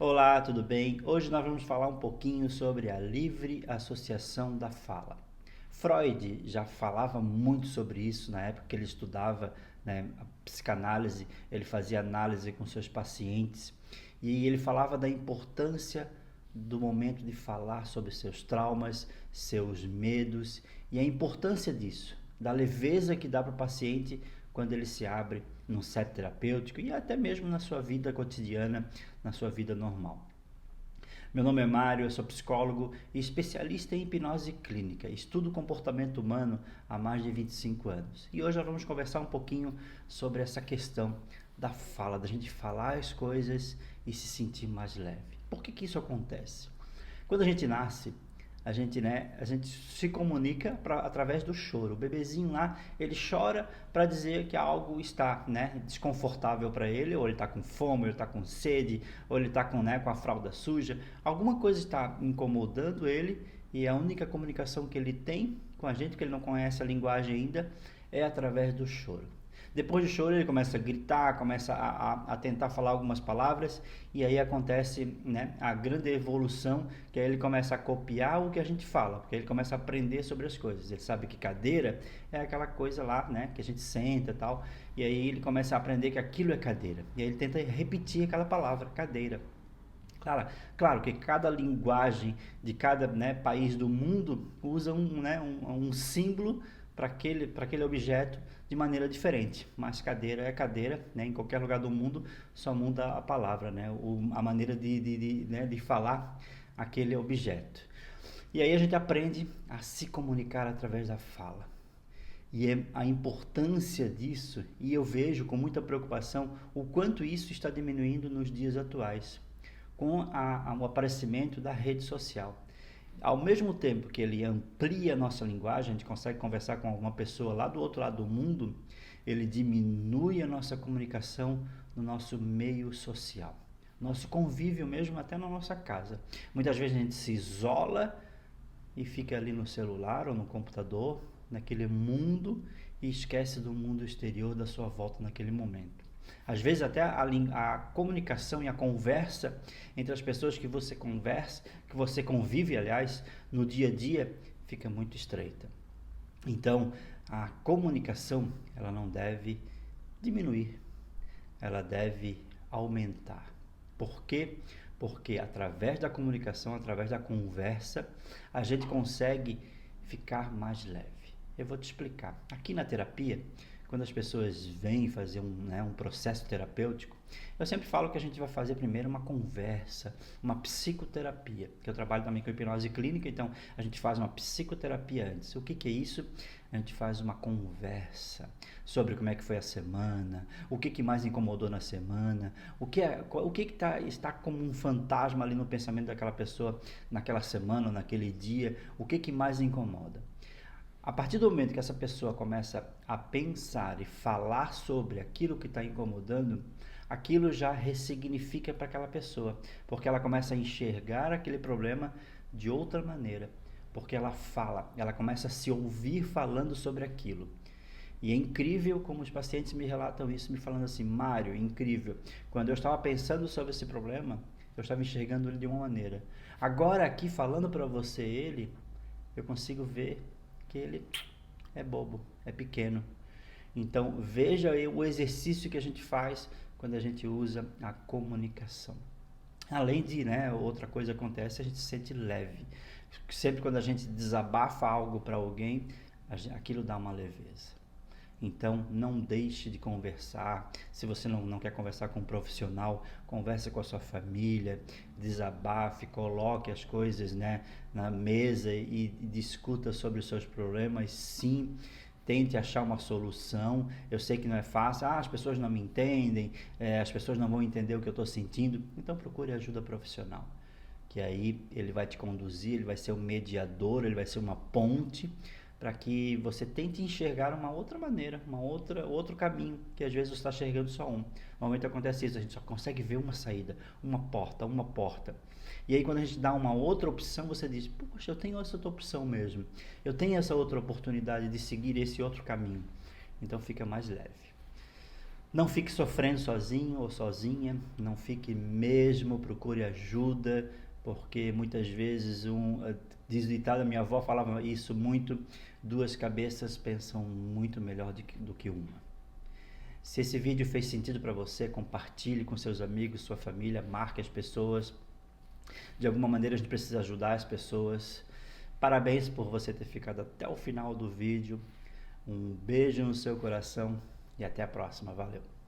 Olá, tudo bem? Hoje nós vamos falar um pouquinho sobre a livre associação da fala. Freud já falava muito sobre isso na época que ele estudava, né, a psicanálise, ele fazia análise com seus pacientes e ele falava da importância do momento de falar sobre seus traumas, seus medos e a importância disso, da leveza que dá para o paciente quando ele se abre num set terapêutico e até mesmo na sua vida cotidiana, na sua vida normal. Meu nome é Mário, eu sou psicólogo e especialista em hipnose clínica. Estudo o comportamento humano há mais de 25 anos. E hoje nós vamos conversar um pouquinho sobre essa questão da fala, da gente falar as coisas e se sentir mais leve. Por que isso acontece? Quando a gente nasce, a gente se comunica através do choro. O bebezinho lá, ele chora para dizer que algo está, desconfortável para ele, ou ele está com fome, ou ele está com sede, ou ele está com a fralda suja. Alguma coisa está incomodando ele e a única comunicação que ele tem com a gente, que ele não conhece a linguagem ainda, é através do choro. Depois do choro ele começa a gritar, começa a tentar falar algumas palavras e aí acontece, a grande evolução, que aí ele começa a copiar o que a gente fala, porque ele começa a aprender sobre as coisas. Ele sabe que cadeira é aquela coisa lá, que a gente senta e tal, e aí ele começa a aprender que aquilo é cadeira. E aí ele tenta repetir aquela palavra, cadeira. Claro que cada linguagem de cada, país do mundo usa um símbolo para aquele objeto de maneira diferente, mas cadeira é cadeira, em qualquer lugar do mundo só muda a palavra, a maneira de falar aquele objeto. E aí a gente aprende a se comunicar através da fala. E é a importância disso, e eu vejo com muita preocupação o quanto isso está diminuindo nos dias atuais, com o aparecimento da rede social. Ao mesmo tempo que ele amplia a nossa linguagem, a gente consegue conversar com alguma pessoa lá do outro lado do mundo, ele diminui a nossa comunicação no nosso meio social, nosso convívio mesmo até na nossa casa. Muitas vezes a gente se isola e fica ali no celular ou no computador, naquele mundo, e esquece do mundo exterior da sua volta naquele momento. Às vezes até a comunicação e a conversa entre as pessoas que você conversa, que você convive, aliás, no dia a dia, fica muito estreita. Então, a comunicação, ela não deve diminuir, ela deve aumentar. Por quê? Porque através da comunicação, através da conversa, a gente consegue ficar mais leve. Eu vou te explicar. Aqui na terapia, quando as pessoas vêm fazer um processo terapêutico, eu sempre falo que a gente vai fazer primeiro uma conversa, uma psicoterapia, que eu trabalho também com hipnose clínica, então a gente faz uma psicoterapia antes. O que é isso? A gente faz uma conversa sobre como é que foi a semana, o que mais incomodou na semana, está como um fantasma ali no pensamento daquela pessoa naquela semana, naquele dia, o que mais incomoda. A partir do momento que essa pessoa começa a pensar e falar sobre aquilo que está incomodando, aquilo já ressignifica para aquela pessoa, porque ela começa a enxergar aquele problema de outra maneira, porque ela fala, ela começa a se ouvir falando sobre aquilo. E é incrível como os pacientes me relatam isso, me falando assim: Mário, incrível, quando eu estava pensando sobre esse problema, eu estava enxergando ele de uma maneira. Agora aqui, falando para você ele, eu consigo ver que ele é bobo, é pequeno. Então veja aí o exercício que a gente faz quando a gente usa a comunicação. Além de, outra coisa acontece, a gente se sente leve. Sempre quando a gente desabafa algo para alguém, aquilo dá uma leveza. Então, não deixe de conversar. Se você não quer conversar com um profissional, converse com a sua família, desabafe, coloque as coisas, na mesa e discuta sobre os seus problemas. Sim, tente achar uma solução. Eu sei que não é fácil. As pessoas não me entendem, as pessoas não vão entender o que eu estou sentindo. Então, procure ajuda profissional, que aí ele vai te conduzir, ele vai ser um mediador, ele vai ser uma ponte para que você tente enxergar uma outra maneira, outro caminho, que às vezes você está enxergando só um. Normalmente acontece isso, a gente só consegue ver uma saída, uma porta. E aí quando a gente dá uma outra opção, você diz: poxa, eu tenho essa outra opção mesmo, eu tenho essa outra oportunidade de seguir esse outro caminho. Então fica mais leve. Não fique sofrendo sozinho ou sozinha, não fique mesmo, procure ajuda, porque muitas vezes diz o ditado, minha avó falava isso muito, duas cabeças pensam muito melhor do que uma. Se esse vídeo fez sentido para você, compartilhe com seus amigos, sua família, marque as pessoas. De alguma maneira a gente precisa ajudar as pessoas. Parabéns por você ter ficado até o final do vídeo. Um beijo no seu coração e até a próxima. Valeu!